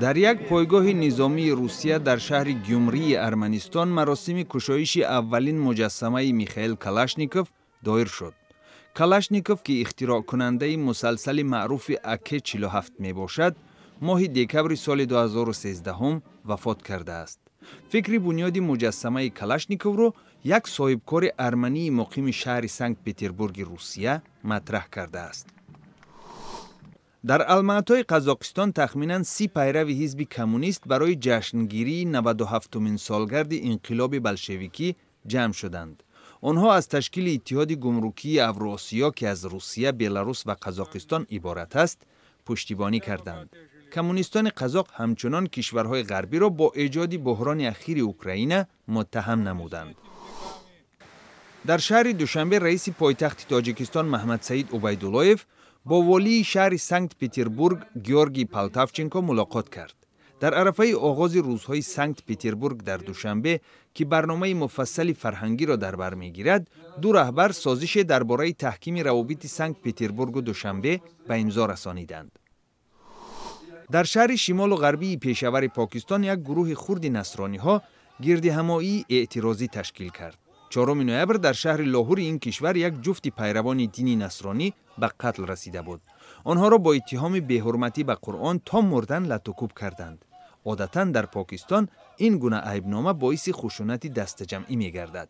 در یک پایگاه نظامی روسیه در شهر گیومری ارمنستان مراسم کشایش اولین مجسمه میخائیل کلاشنیکوف دایر شد. کلاشنیکوف که اختراع کننده مسلسل معروف AK-47 می باشد، ماه دکبر سال 2013 وفات کرده است. فکر بنیادی مجسمه کلاشنیکوف رو یک صاحبکار ارمنی مقیم شهر سنت پترزبورگ روسیه مطرح کرده است. در الماتای قزاقستان تخمیناً 30 پیرو حزب کمونیست برای جشنگیری 97مین سالگرد انقلاب بلشویکی جمع شدند. آنها از تشکیل اتحاد گمرکی اوراسیا که از روسیه، بلاروس و قزاقستان عبارت است، پشتیبانی کردند. کمونیستان قزاق همچنان کشورهای غربی را با ایجاد بحران اخیر اوکراین متهم نمودند. در شهر دوشنبه رئیس پایتخت تاجیکستان محمد سعید عبیداللهیف با والی شهر سنت پترزبورگ گیورگی پالتافچنکو ملاقات کرد. در عرفه آغاز روزهای سنت پترزبورگ در دوشنبه که برنامه مفصل فرهنگی را در بر میگیرد، دو رهبر سازش درباره تحکیم روابط سنت پترزبورگ و دوشنبه به امضا رسانیدند. در شهر شمال و غربی پیشور پاکستان یک گروه خرد نصرانی ها گردهمایی اعتراضی تشکیل کرد. 4 نوامبر در شهر لاهور این کشور یک جفت پیروان دین نصرانی به قتل رسیده بود. آنها را با اتهام بی‌حرمتی به قرآن تا مردن لطوکوب کردند. عادتاً در پاکستان این گونه عیبنامه باعث خشونت دست جمعی می گردد.